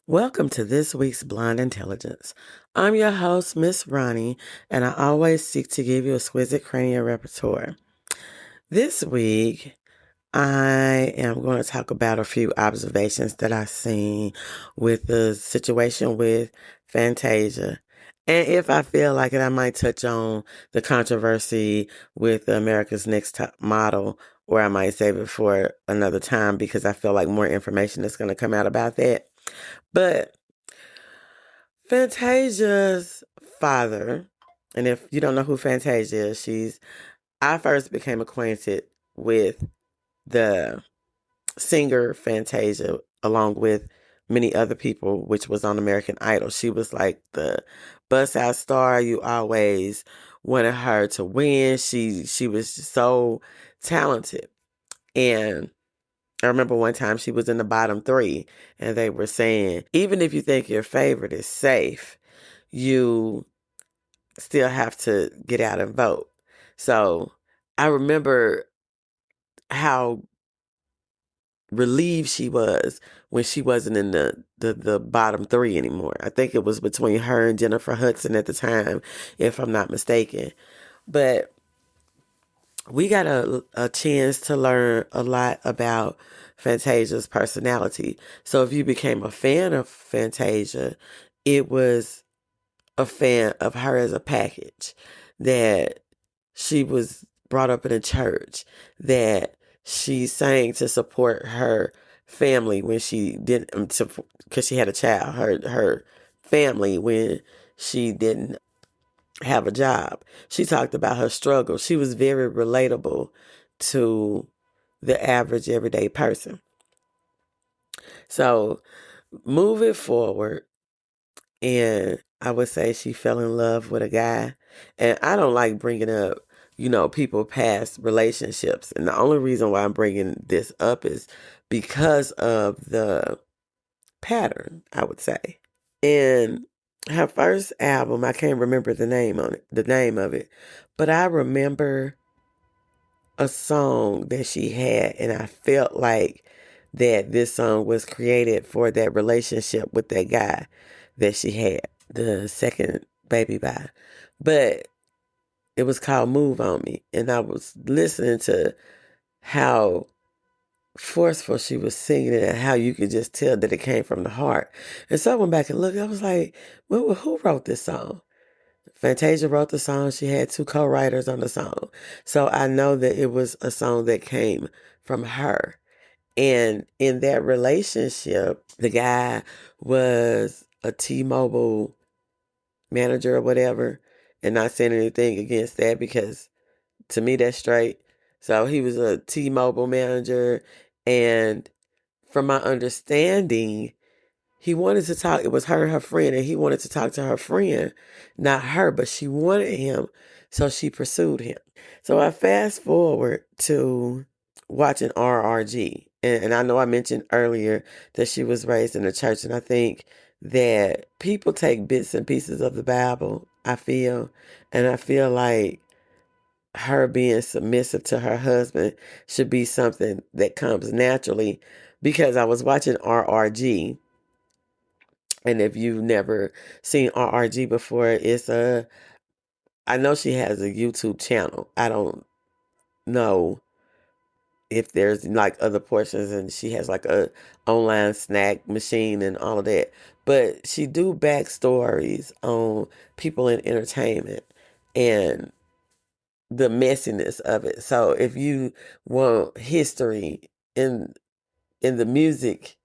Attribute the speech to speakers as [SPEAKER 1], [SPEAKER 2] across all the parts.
[SPEAKER 1] Welcome to this week's Blind Intelligence. I'm your host, Miss Ronnie, and I always seek to give you exquisite cranial repertoire. This week, I am going to talk about a few observations that I've seen with the situation with Fantasia. And if I feel like it, I might touch on the controversy with America's Next Top Model, or I might save it for another time because I feel like more information is going to come out about that. But Fantasia's father, and if you don't know who Fantasia is, I first became acquainted with the singer Fantasia along with many other people, which was on American Idol. She was like the bust out star. You always wanted her to win. She was so talented. And I remember one time she was in the bottom three, and they were saying, even if you think your favorite is safe, you still have to get out and vote. So I remember how relieved she was when she wasn't in the bottom three anymore. I think it was between her and Jennifer Hudson at the time, if I'm not mistaken. But we got a chance to learn a lot about Fantasia's personality. So if you became a fan of Fantasia, it was a fan of her as a package, that she was brought up in a church, that she sang to support her family when she didn't, because she had a child, her family when she didn't have a job. She talked about her struggle. She was very relatable to the average everyday person. So moving forward, and I would say she fell in love with a guy. And I don't like bringing up, people past relationships. And the only reason why I'm bringing this up is because of the pattern, I would say. In her first album, I can't remember the name of it, but I remember a song that she had, and I felt like that this song was created for that relationship with that guy that she had, the second baby by. But it was called Move On Me, and I was listening to how forceful she was singing it and how you could just tell that it came from the heart. And so I went back and looked, I was like, well, who wrote this song? Fantasia wrote the song. She had two co-writers on the song. So I know that it was a song that came from her. And in that relationship, the guy was a T-Mobile manager or whatever. And not saying anything against that, because to me that's straight. So he was a T-Mobile manager. And from my understanding, he wanted to talk. It was her and her friend, and he wanted to talk to her friend, not her, but she wanted him, so she pursued him. So I fast forward to watching RRG, and I know I mentioned earlier that she was raised in the church, and I think that people take bits and pieces of the Bible, I feel, and I feel like her being submissive to her husband should be something that comes naturally, because I was watching RRG. And if you've never seen RRG before, I know she has a YouTube channel. I don't know if there's like other portions, and she has like a online snack machine and all of that. But she do backstories on people in entertainment and the messiness of it. So if you want history in the music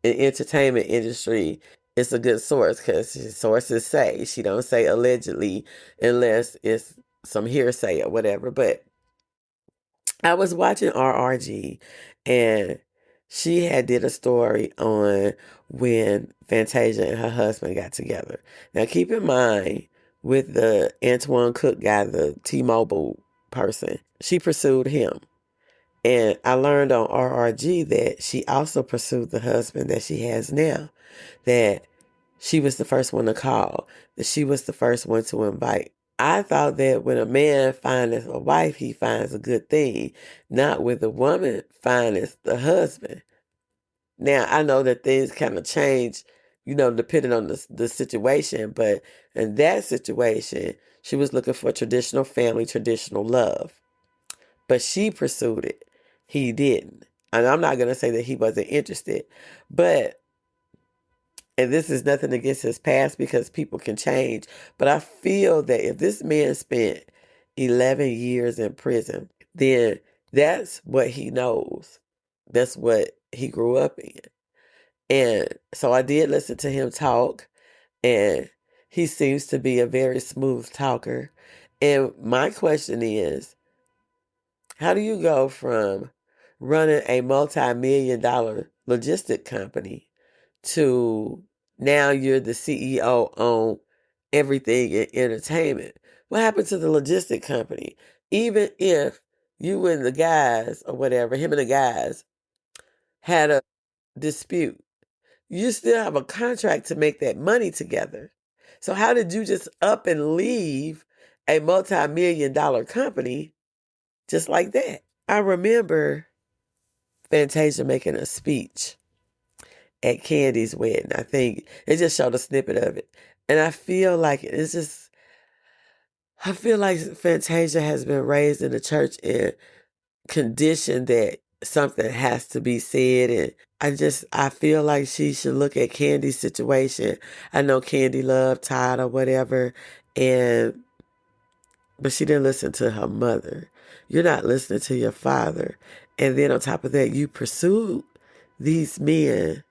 [SPEAKER 1] and entertainment industry, it's a good source, because sources say, she don't say allegedly unless it's some hearsay or whatever. But I was watching RRG, and she had did a story on when Fantasia and her husband got together. Now keep in mind, with the Antoine Cook guy, the T-Mobile person, she pursued him. And I learned on RRG that she also pursued the husband that she has now, that she was the first one to call, that she was the first one to invite. I thought that when a man finds a wife, he finds a good thing, not with a woman finds the husband. Now, I know that things kind of change depending on the situation. But in that situation, she was looking for traditional family, traditional love. But she pursued it. He didn't. And I'm not going to say that he wasn't interested. But, and this is nothing against his past because people can change. But I feel that if this man spent 11 years in prison, then that's what he knows. That's what he grew up in. And so I did listen to him talk, and he seems to be a very smooth talker. And my question is, how do you go from running a multi-million-dollar logistic company to now you're the CEO on everything in entertainment? What happened to the logistic company? Even if you and the guys or whatever, him and the guys had a dispute, you still have a contract to make that money together. So how did you just up and leave a multi-million-dollar company just like that? I remember Fantasia making a speech at Candy's wedding. I think it just showed a snippet of it. And I feel like I feel like Fantasia has been raised in the church and conditioned that something has to be said. And I feel like she should look at Candy's situation. I know Candy loved Todd or whatever, but she didn't listen to her mother. You're not listening to your father. And then on top of that, you pursued these men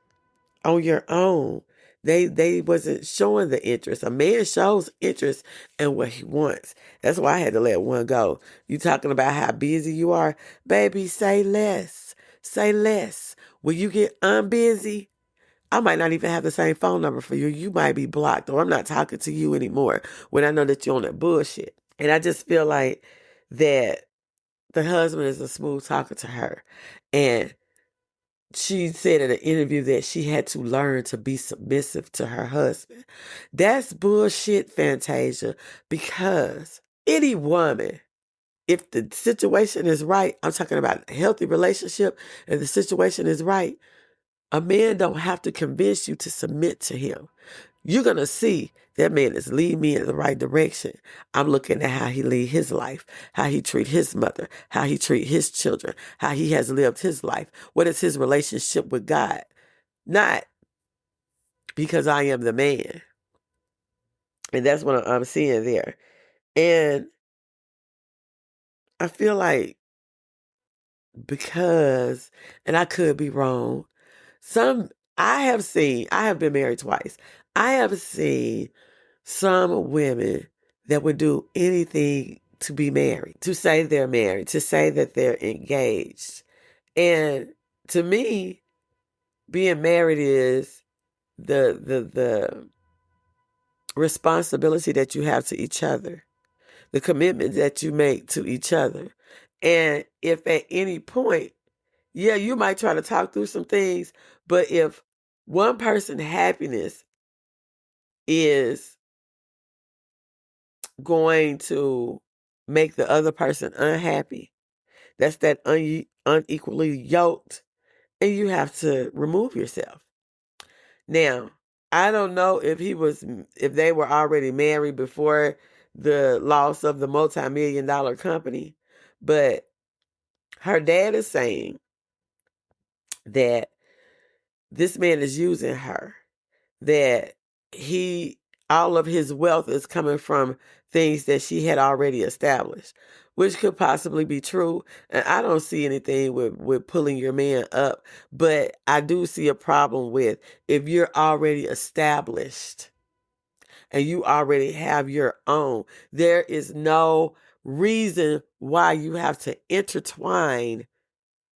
[SPEAKER 1] on your own. They wasn't showing the interest. A man shows interest in what he wants. That's why I had to let one go. You talking about how busy you are? Baby, say less. Say less. When you get unbusy, I might not even have the same phone number for you. You might be blocked, or I'm not talking to you anymore when I know that you're on that bullshit. And I just feel like that the husband is a smooth talker to her. And she said in an interview that she had to learn to be submissive to her husband. That's bullshit, Fantasia, because any woman, if the situation is right, I'm talking about a healthy relationship, and the situation is right, a man don't have to convince you to submit to him. You're going to see that man is leading me in the right direction. I'm looking at how he lead his life, how he treat his mother, how he treat his children, how he has lived his life. What is his relationship with God? Not because I am the man. And that's what I'm seeing there. And I feel like because, and I could be wrong, I have been married twice. I have seen some women that would do anything to be married, to say they're married, to say that they're engaged. And to me, being married is the responsibility that you have to each other, the commitment that you make to each other. And if at any point, yeah, you might try to talk through some things, but if one person's happiness is going to make the other person unhappy, that's that unequally yoked, and you have to remove yourself. Now, I don't know if they were already married before the loss of the multi-million-dollar company, but her dad is saying that this man is using her, that all of his wealth is coming from things that she had already established, which could possibly be true. And I don't see anything with pulling your man up, but I do see a problem with if you're already established and you already have your own, there is no reason why you have to intertwine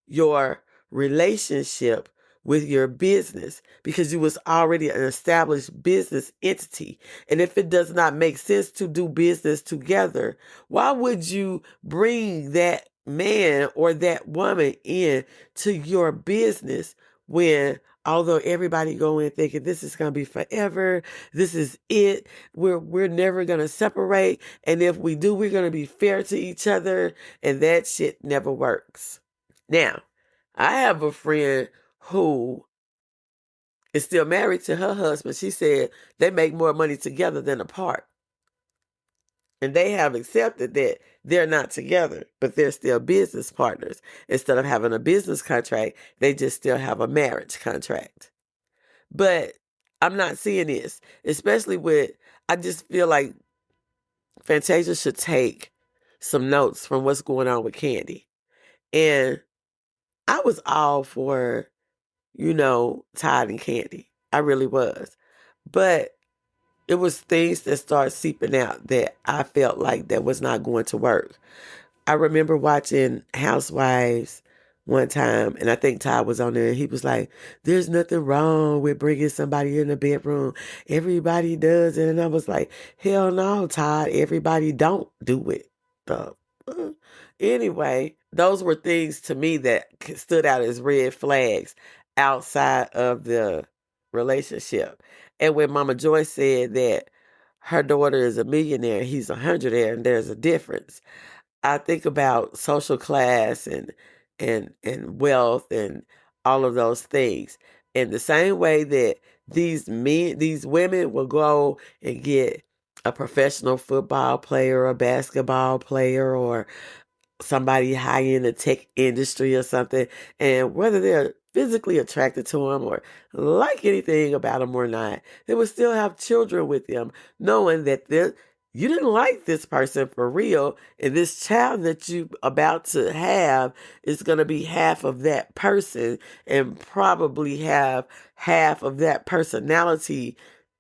[SPEAKER 1] your relationship with your business, because you was already an established business entity. And if it does not make sense to do business together, why would you bring that man or that woman in to your business when, although everybody go in thinking this is going to be forever, this is it, we're never going to separate, and if we do, we're going to be fair to each other, and that shit never works. Now, I have a friend who is still married to her husband. She said they make more money together than apart. And they have accepted that they're not together, but they're still business partners. Instead of having a business contract, they just still have a marriage contract. But I'm not seeing this, especially with, I just feel like Fantasia should take some notes from what's going on with Candy. And I was all for, Todd and Candy. I really was. But it was things that started seeping out that I felt like that was not going to work. I remember watching Housewives one time, and I think Todd was on there, and he was like, there's nothing wrong with bringing somebody in the bedroom. Everybody does it. And I was like, hell no, Todd. Everybody don't do it. Uh, Anyway, those were things to me that stood out as red flags outside of the relationship. And when Mama Joy said that her daughter is a millionaire, he's a hundredaire, and there's a difference, I think about social class and wealth and all of those things. In the same way that these women will go and get a professional football player, or a basketball player, or somebody high in the tech industry or something, and whether they're physically attracted to them or like anything about them or not, they will still have children with them, knowing that you didn't like this person for real, and this child that you about to have is going to be half of that person and probably have half of that personality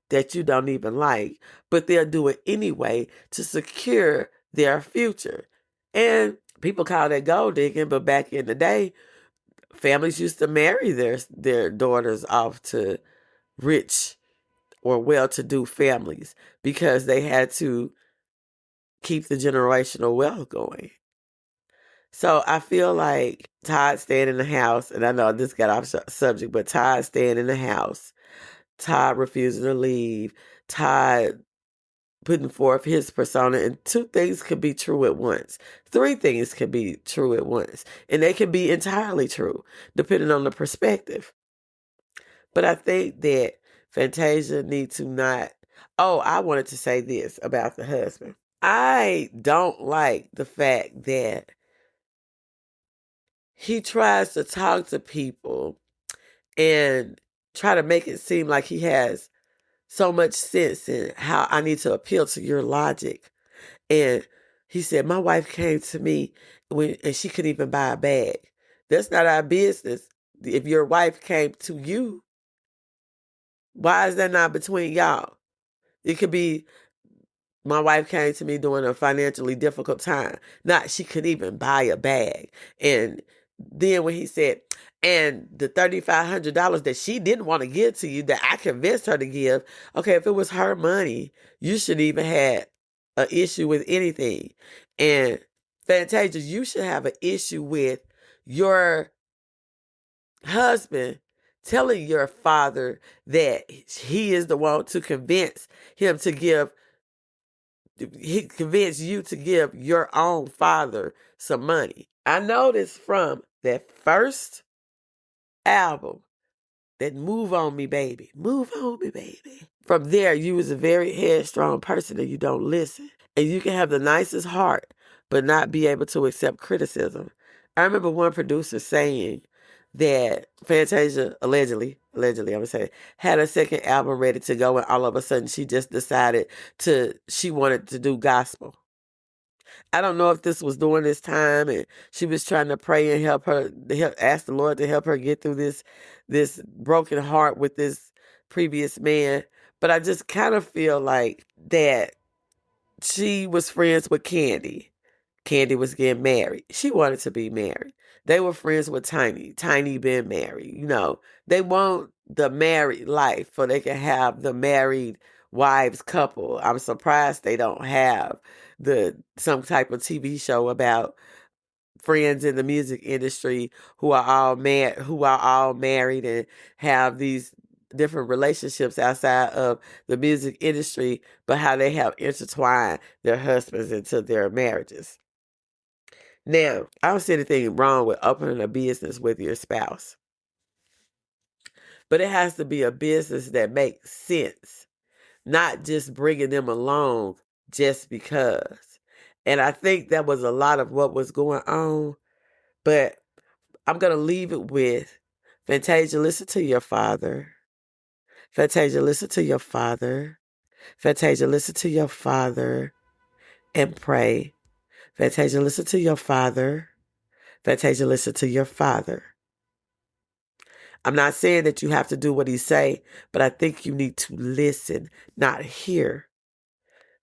[SPEAKER 1] that you don't even like, but they'll do it anyway to secure their future. And people call that gold digging, but back in the day, families used to marry their daughters off to rich or well-to-do families because they had to keep the generational wealth going. So I feel like Todd staying in the house, and I know this got off subject, but Todd staying in the house, Todd refusing to leave, Todd putting forth his persona, and two things could be true at once. Three things can be true at once, and they can be entirely true, depending on the perspective. But I think that Fantasia needs to not... Oh, I wanted to say this about the husband. I don't like the fact that he tries to talk to people and try to make it seem like he has so much sense in how I need to appeal to your logic. And he said, my wife came to me and she couldn't even buy a bag. That's not our business. If your wife came to you, why is that not between y'all? It could be, my wife came to me during a financially difficult time. Not she could even buy a bag. And then when he said, and the $3,500 that she didn't want to give to you, that I convinced her to give, okay, if it was her money, you shouldn't even have an issue with anything. And Fantasia, you should have an issue with your husband telling your father that he is the one to convince him to give... He convinced you to give your own father some money. I noticed from that first album, that Move On Me Baby, Move On Me Baby. From there, you was a very headstrong person and you don't listen. And you can have the nicest heart, but not be able to accept criticism. I remember one producer saying that Fantasia allegedly, I'm gonna say, had a second album ready to go, and all of a sudden she just decided she wanted to do gospel. I don't know if this was during this time and she was trying to pray and ask the Lord to help her get through this broken heart with this previous man. But I just kind of feel like that she was friends with Candy. Candy was getting married. She wanted to be married. They were friends with Tiny. Tiny been married. They want the married life so they can have the married wives couple. I'm surprised they don't have some type of TV show about friends in the music industry who are all married and have these different relationships outside of the music industry, but how they have intertwined their husbands into their marriages. Now, I don't see anything wrong with opening a business with your spouse. But it has to be a business that makes sense, not just bringing them along just because. And I think that was a lot of what was going on. But I'm going to leave it with Fantasia, listen to your father. Fantasia, listen to your father. Fantasia, listen to your father and pray. Fantasia, listen to your father. Fantasia, listen to your father. I'm not saying that you have to do what he say, but I think you need to listen, not hear.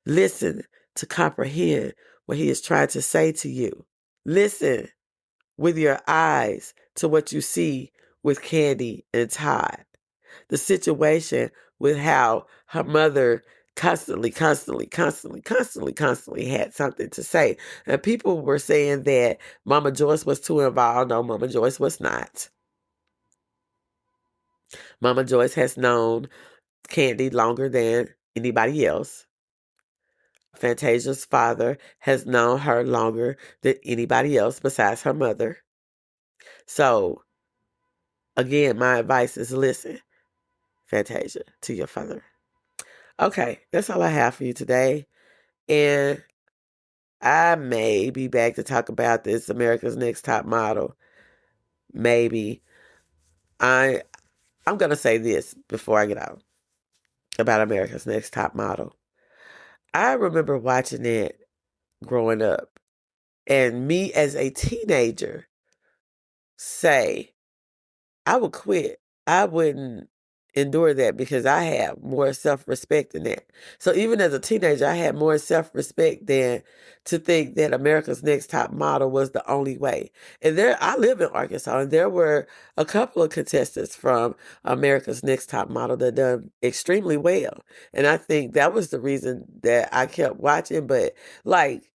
[SPEAKER 1] Listen to comprehend what he is trying to say to you. Listen with your eyes to what you see with Candy and Todd. The situation with how her mother constantly had something to say. And people were saying that Mama Joyce was too involved. No, Mama Joyce was not. Mama Joyce has known Candy longer than anybody else. Fantasia's father has known her longer than anybody else besides her mother. So, again, my advice is listen, Fantasia, to your father. Okay, that's all I have for you today. And I may be back to talk about this America's Next Top Model. Maybe. I'm going to say this before I get out about America's Next Top Model. I remember watching it growing up. And me as a teenager say, I would quit. I wouldn't endure that because I have more self-respect than that. So even as a teenager, I had more self-respect than to think that America's Next Top Model was the only way. And I live in Arkansas, and there were a couple of contestants from America's Next Top Model that done extremely well. And I think that was the reason that I kept watching. But like,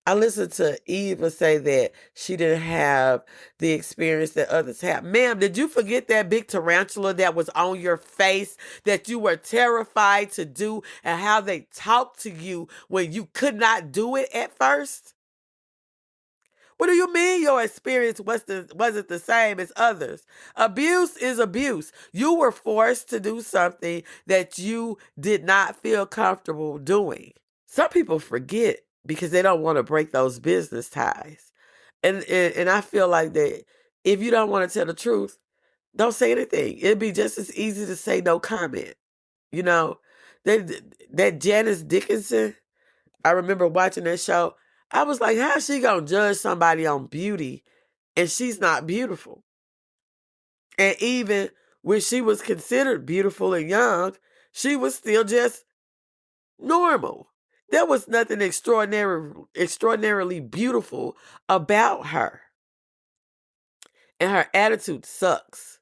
[SPEAKER 1] I listened to Eva say that she didn't have the experience that others have. Ma'am, did you forget that big tarantula that was on your face that you were terrified to do and how they talked to you when you could not do it at first? What do you mean your experience wasn't the same as others? Abuse is abuse. You were forced to do something that you did not feel comfortable doing. Some people forget because they don't want to break those business ties. And I feel like that if you don't want to tell the truth, don't say anything. It'd be just as easy to say no comment. You know, that Janice Dickinson, I remember watching that show. I was like, how's she going to judge somebody on beauty and she's not beautiful? And even when she was considered beautiful and young, she was still just normal. There was nothing extraordinarily beautiful about her. And her attitude sucks.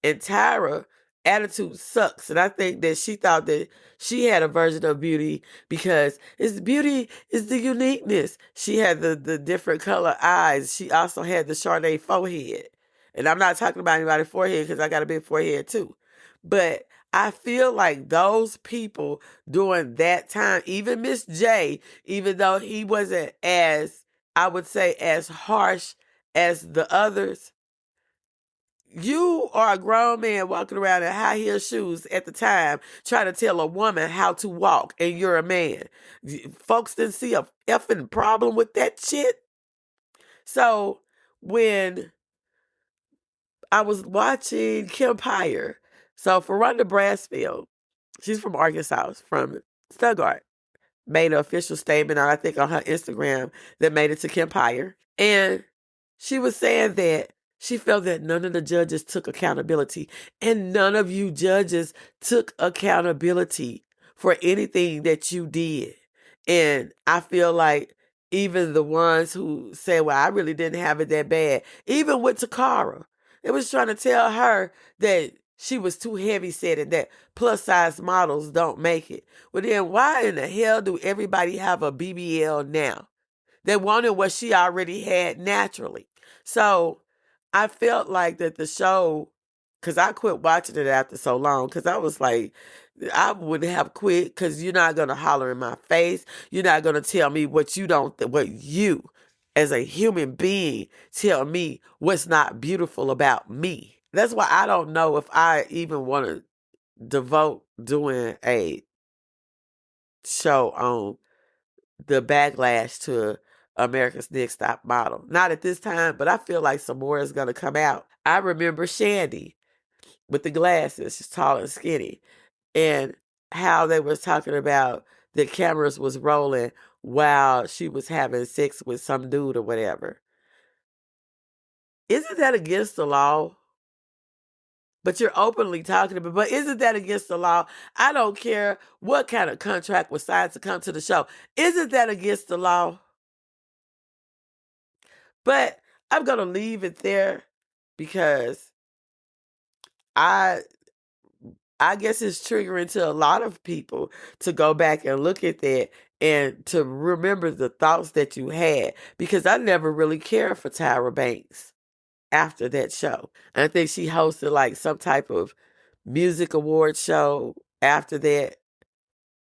[SPEAKER 1] And Tyra attitude sucks. And I think that she thought that she had a version of beauty because beauty is the uniqueness. She had the different color eyes. She also had the Chardonnay forehead. And I'm not talking about anybody's forehead because I got a big forehead too. But I feel like those people during that time, even Miss J, even though he wasn't as, I would say, as harsh as the others, you are a grown man walking around in high heel shoes at the time trying to tell a woman how to walk, and you're a man. Folks didn't see a effing problem with that shit. So when I was watching Kim Pyre, so Ferranda Brasfield, she's from Arkansas, from Stuttgart, made an official statement, I think on her Instagram, that made it to Kim Pyre. And she was saying that she felt that none of the judges took accountability. And none of you judges took accountability for anything that you did. And I feel like even the ones who said, well, I really didn't have it that bad, even with Takara, it was trying to tell her that she was too heavy set and that plus size models don't make it. Well, then why in the hell do everybody have a BBL now? They wanted what she already had naturally. So I felt like that the show, because I quit watching it after so long, because I was like, I would have quit because you're not going to holler in my face. You're not going to tell me what you as a human being tell me what's not beautiful about me. That's why I don't know if I even want to devote doing a show on the backlash to America's Next Top Model. Not at this time, but I feel like some more is going to come out. I remember Shandy with the glasses. She's tall and skinny. And how they were talking about the cameras was rolling while she was having sex with some dude or whatever. Isn't that against the law? But you're openly talking about, but isn't that against the law? I don't care what kind of contract was signed to come to the show. Isn't that against the law? But I'm going to leave it there because I guess it's triggering to a lot of people to go back and look at that and to remember the thoughts that you had, because I never really cared for Tyra Banks after that show. And I think she hosted like some type of music award show after that.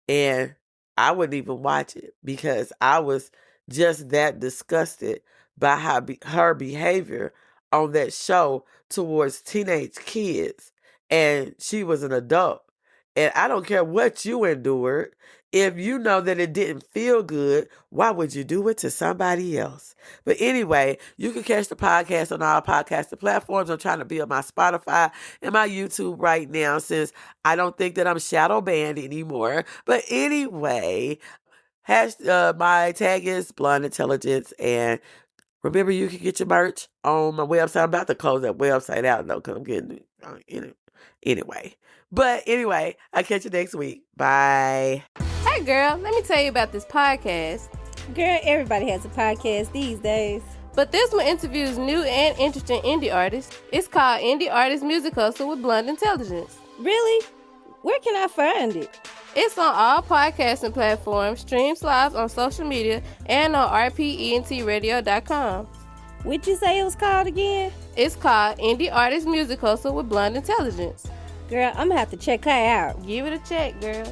[SPEAKER 1] And I wouldn't even watch it because I was just that disgusted by how her behavior on that show towards teenage kids. And she was an adult. And I don't care what you endured. If you know that it didn't feel good, why would you do it to somebody else? But anyway, you can catch the podcast on all podcasting platforms. I'm trying to be on my Spotify and my YouTube right now since I don't think that I'm shadow banned anymore. But anyway, my tag is Blonde Intelligence. And remember, you can get your merch on my website. I'm about to close that website out, though, because I'm getting anyway. But anyway, I'll catch you next week. Bye.
[SPEAKER 2] Hey, girl, let me tell you about this podcast.
[SPEAKER 3] Girl, everybody has a podcast these days.
[SPEAKER 2] But this one interviews new and interesting indie artists. It's called Indie Artist Music Hustle with Blonde Intelligence.
[SPEAKER 3] Really? Where can I find it?
[SPEAKER 2] It's on all podcasting platforms, streams live on social media, and on rpentradio.com.
[SPEAKER 3] What'd you say it was called again?
[SPEAKER 2] It's called Indie Artist Music Hustle with Blonde Intelligence.
[SPEAKER 3] Girl, I'm gonna have to check her out.
[SPEAKER 2] Give it a check, girl.